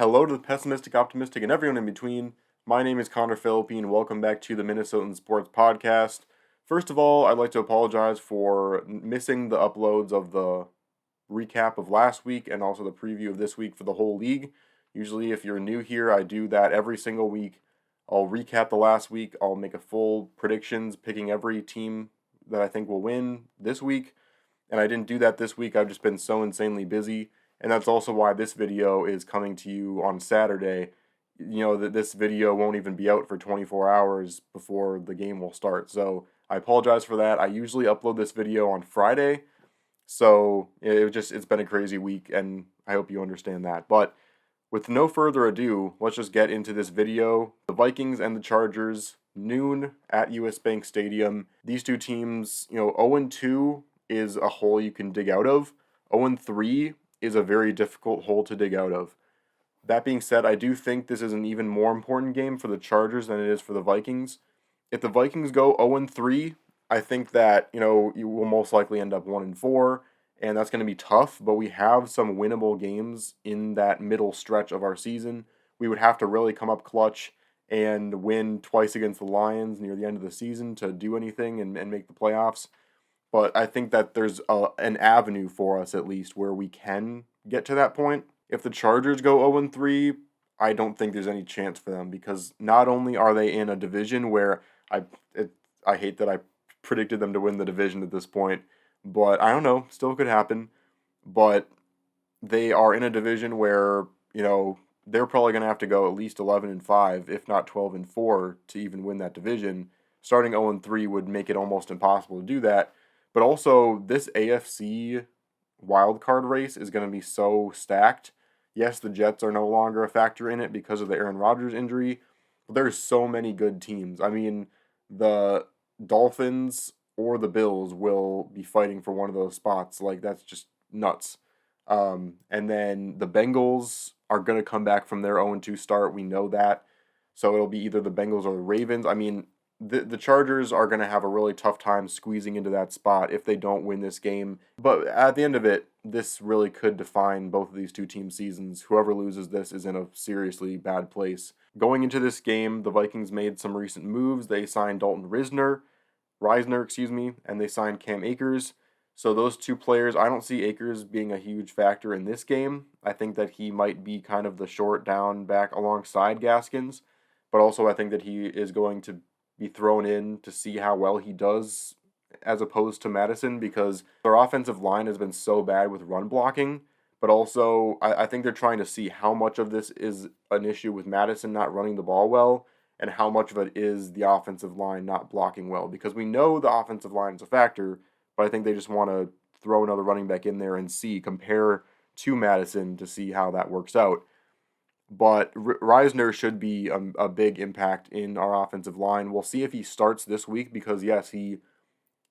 Hello to the pessimistic, optimistic, and everyone in between. My name is Connor Philippe, and welcome back to the Minnesotan Sports Podcast. First of all, I'd like to apologize for missing the uploads of the recap of last week and also the preview of this week for the whole league. Usually, if you're new here, I do that every single week. I'll recap the last week, I'll make a full predictions, picking every team that I think will win this week. And I didn't do that this week. I've just been so insanely busy. And that's also why this video is coming to you on Saturday. You know, that this video won't even be out for 24 hours before the game will start. So I apologize for that. I usually upload this video on Friday. So it's been a crazy week, and I hope you understand that. But with no further ado, let's just get into this video. The Vikings and the Chargers, noon at US Bank Stadium. These two teams, 0-2 is a hole you can dig out of. 0-3 is a very difficult hole to dig out of. That being said, I do think this is an even more important game for the Chargers than it is for the Vikings. If the Vikings go 0-3, I think that, you will most likely end up 1-4, and that's going to be tough, but we have some winnable games in that middle stretch of our season. We would have to really come up clutch and win twice against the Lions near the end of the season to do anything and make the playoffs. But I think that there's an avenue for us, at least, where we can get to that point. If the Chargers go 0-3, I don't think there's any chance for them, because not only are they in a division where I hate that I predicted them to win the division at this point, but I don't know, still could happen. But they are in a division where, they're probably going to have to go at least 11-5, if not 12-4, to even win that division. Starting 0-3 would make it almost impossible to do that. But also, this AFC wildcard race is going to be so stacked. Yes, the Jets are no longer a factor in it because of the Aaron Rodgers injury, but there's so many good teams. I mean, the Dolphins or the Bills will be fighting for one of those spots. Like, that's just nuts. And then the Bengals are going to come back from their 0-2 start. We know that. So it'll be either the Bengals or the Ravens. I mean, the Chargers are going to have a really tough time squeezing into that spot if they don't win this game. But at the end of it, this really could define both of these two teams' seasons. Whoever loses this is in a seriously bad place. Going into this game, the Vikings made some recent moves. They signed Dalton Risner, and they signed Cam Akers. So those two players, I don't see Akers being a huge factor in this game. I think that he might be kind of the short down back alongside Gaskins. But also I think that he is going to be thrown in to see how well he does as opposed to Madison, because their offensive line has been so bad with run blocking. But also, I think they're trying to see how much of this is an issue with Madison not running the ball well and how much of it is the offensive line not blocking well. Because we know the offensive line is a factor, but I think they just want to throw another running back in there and compare to Madison to see how that works out. But Reisner should be a big impact in our offensive line. We'll see if he starts this week, because, yes, he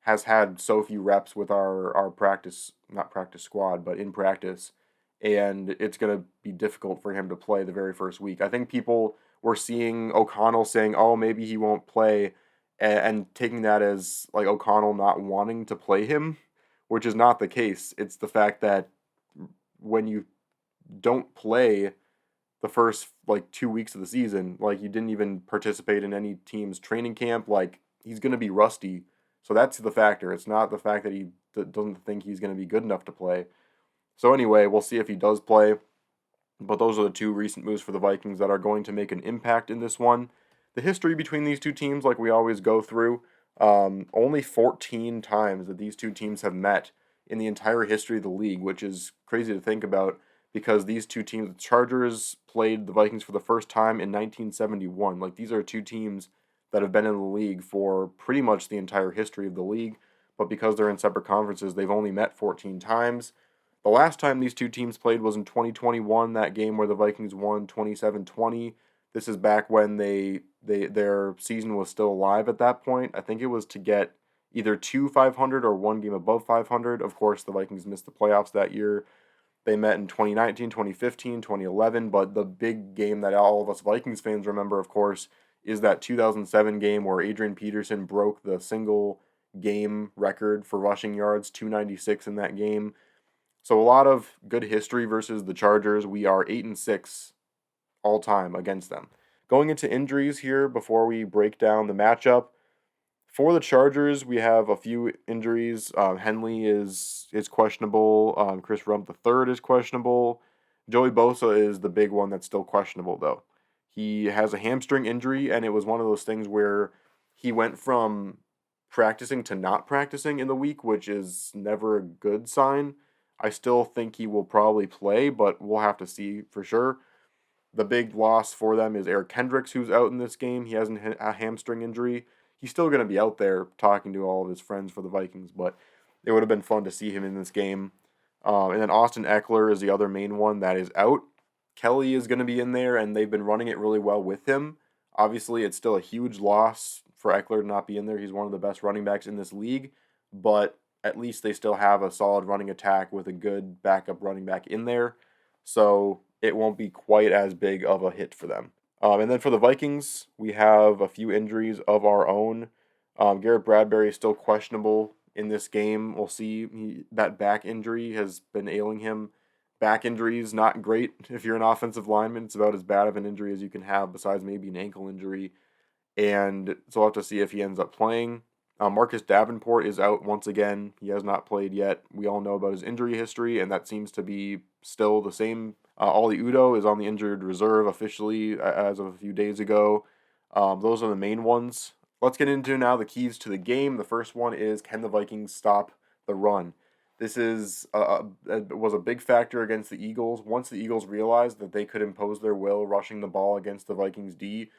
has had so few reps with our practice, not practice squad, but in practice. And it's going to be difficult for him to play the very first week. I think people were seeing O'Connell saying, oh, maybe he won't play, and taking that as like O'Connell not wanting to play him, which is not the case. It's the fact that when you don't play the first 2 weeks of the season, you didn't even participate in any team's training camp, he's going to be rusty. So that's the factor. It's not the fact that he doesn't think he's going to be good enough to play. So anyway, we'll see if he does play. But those are the two recent moves for the Vikings that are going to make an impact in this one. The history between these two teams, like we always go through, only 14 times that these two teams have met in the entire history of the league, which is crazy to think about, because these two teams, the Chargers played the Vikings for the first time in 1971. These are two teams that have been in the league for pretty much the entire history of the league, but because they're in separate conferences, they've only met 14 times. The last time these two teams played was in 2021, that game where the Vikings won 27-20. This is back when their season was still alive at that point. I think it was to get either 500 or one game above 500. Of course, the Vikings missed the playoffs that year. They met in 2019, 2015, 2011, but the big game that all of us Vikings fans remember, of course, is that 2007 game where Adrian Peterson broke the single game record for rushing yards, 296 in that game. So a lot of good history versus the Chargers. We are 8-6 all time against them. Going into injuries here before we break down the matchup, for the Chargers, we have a few injuries. Henley is questionable. Chris Rump the third is questionable. Joey Bosa is the big one that's still questionable though. He has a hamstring injury, and it was one of those things where he went from practicing to not practicing in the week, which is never a good sign. I still think he will probably play, but we'll have to see for sure. The big loss for them is Eric Kendricks, who's out in this game. He has a hamstring injury. He's still going to be out there talking to all of his friends for the Vikings, but it would have been fun to see him in this game. And then Austin Eckler is the other main one that is out. Kelly is going to be in there, and they've been running it really well with him. Obviously, it's still a huge loss for Eckler to not be in there. He's one of the best running backs in this league, but at least they still have a solid running attack with a good backup running back in there. So it won't be quite as big of a hit for them. And then for the Vikings, we have a few injuries of our own. Garrett Bradbury is still questionable in this game. We'll see. That back injury has been ailing him. Back injuries, not great if you're an offensive lineman. It's about as bad of an injury as you can have, besides maybe an ankle injury. And so we'll have to see if he ends up playing. Marcus Davenport is out once again. He has not played yet. We all know about his injury history, and that seems to be still the same. Oli Udoh is on the injured reserve officially as of a few days ago. Those are the main ones. Let's get into now the keys to the game. The first one is, can the Vikings stop the run? This was a big factor against the Eagles. Once the Eagles realized that they could impose their will rushing the ball against the Vikings D,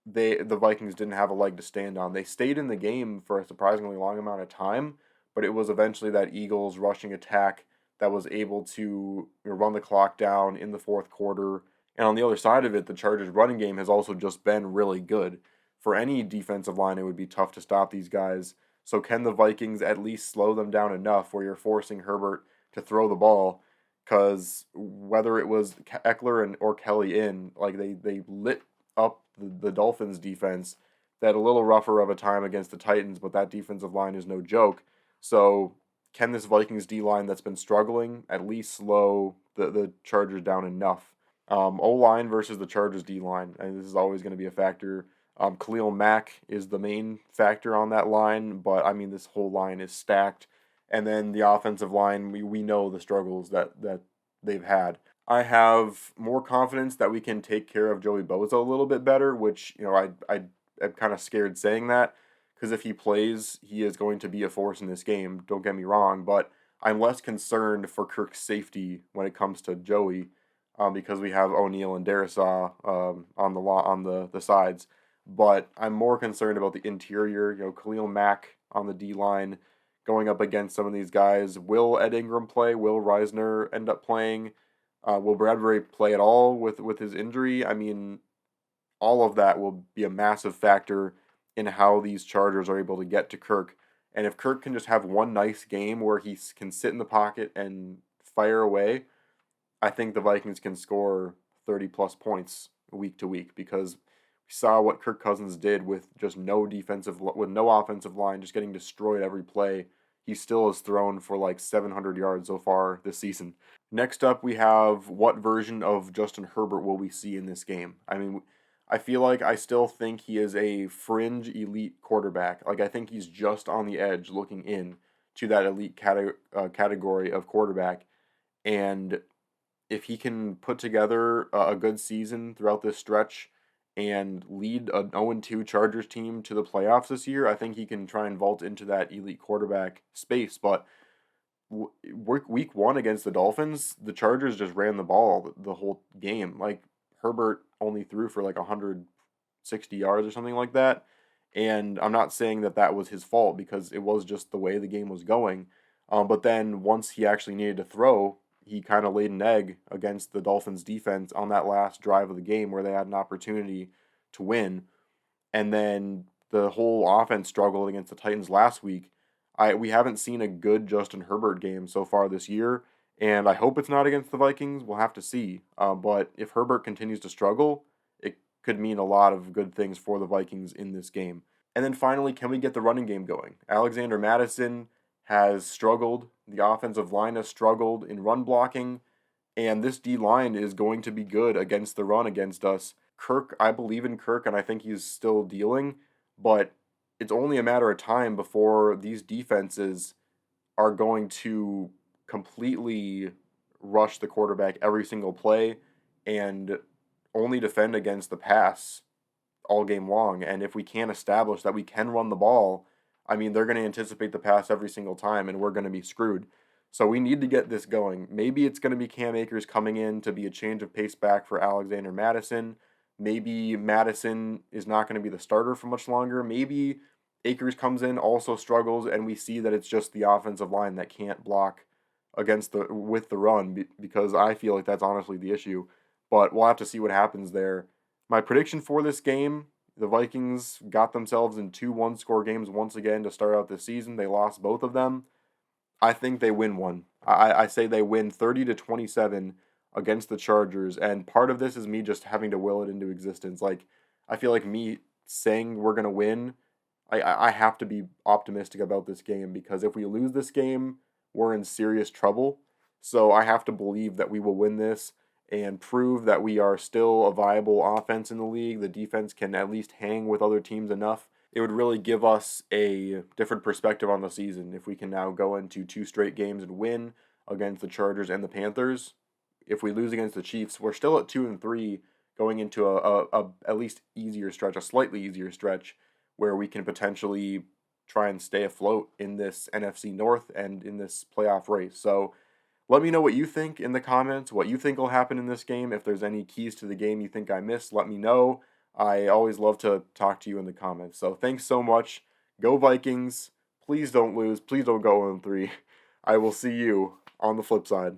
the Vikings didn't have a leg to stand on. They stayed in the game for a surprisingly long amount of time, but it was eventually that Eagles rushing attack that was able to run the clock down in the fourth quarter. And on the other side of it, the Chargers' running game has also just been really good. For any defensive line, it would be tough to stop these guys. So can the Vikings at least slow them down enough where you're forcing Herbert to throw the ball? Because whether it was Eckler or Kelly in, like they lit up the Dolphins defense. They had a little rougher of a time against the Titans, but that defensive line is no joke. So can this Vikings D line that's been struggling at least slow the Chargers down enough? O line versus the Chargers D line, and this is always going to be a factor. Khalil Mack is the main factor on that line, but I mean this whole line is stacked. And then the offensive line, we know the struggles that they've had. I have more confidence that we can take care of Joey Bosa a little bit better, which, I am kind of scared saying that because if he plays, he is going to be a force in this game. Don't get me wrong, but I'm less concerned for Kirk's safety when it comes to Joey because we have O'Neal and Darisaw on the sides. But I'm more concerned about the interior. Khalil Mack on the D line going up against some of these guys. Will Ed Ingram play? Will Reisner end up playing? Will Bradbury play at all with his injury? I mean, all of that will be a massive factor in how these Chargers are able to get to Kirk. And if Kirk can just have one nice game where he can sit in the pocket and fire away, I think the Vikings can score 30 plus points week to week because we saw what Kirk Cousins did with just no offensive line, just getting destroyed every play. He still has thrown for like 700 yards so far this season. Next up, we have what version of Justin Herbert will we see in this game? I mean, I feel like I still think he is a fringe elite quarterback. Like, I think he's just on the edge looking in to that elite category of quarterback. And if he can put together a good season throughout this stretch and lead an 0-2 Chargers team to the playoffs this year, I think he can try and vault into that elite quarterback space. But week one against the Dolphins, the Chargers just ran the ball the whole game. Like, Herbert only threw for like 160 yards or something like that. And I'm not saying that was his fault because it was just the way the game was going. But then once he actually needed to throw, he kind of laid an egg against the Dolphins defense on that last drive of the game where they had an opportunity to win. And then the whole offense struggled against the Titans last week. We haven't seen a good Justin Herbert game so far this year, and I hope it's not against the Vikings. We'll have to see. But if Herbert continues to struggle, it could mean a lot of good things for the Vikings in this game. And then finally, can we get the running game going? Alexander Mattison has struggled. The offensive line has struggled in run blocking. And this D line is going to be good against the run against us. Kirk, I believe in Kirk, and I think he's still dealing, but it's only a matter of time before these defenses are going to completely rush the quarterback every single play and only defend against the pass all game long. And if we can't establish that we can run the ball, I mean, they're going to anticipate the pass every single time, and we're going to be screwed. So we need to get this going. Maybe it's going to be Cam Akers coming in to be a change of pace back for Alexander Madison. Maybe Madison is not going to be the starter for much longer. Maybe Akers comes in, also struggles, and we see that it's just the offensive line that can't block against with the run, because I feel like that's honestly the issue. But we'll have to see what happens there. My prediction for this game, the Vikings got themselves in two one-score games once again to start out this season. They lost both of them. I think they win one. I say they win 30-27 against the Chargers, and part of this is me just having to will it into existence. Like, I feel like me saying we're gonna win, I have to be optimistic about this game, because if we lose this game, we're in serious trouble. So I have to believe that we will win this and prove that we are still a viable offense in the league. The defense can at least hang with other teams enough. It would really give us a different perspective on the season if we can now go into two straight games and win against the Chargers and the Panthers. If we lose against the Chiefs, we're still at 2-3 going into a at least easier stretch, a slightly easier stretch, where we can potentially try and stay afloat in this NFC North and in this playoff race. So let me know what you think in the comments, what you think will happen in this game. If there's any keys to the game you think I missed, let me know. I always love to talk to you in the comments. So thanks so much. Go Vikings. Please don't lose. Please don't go 0-3. I will see you on the flip side.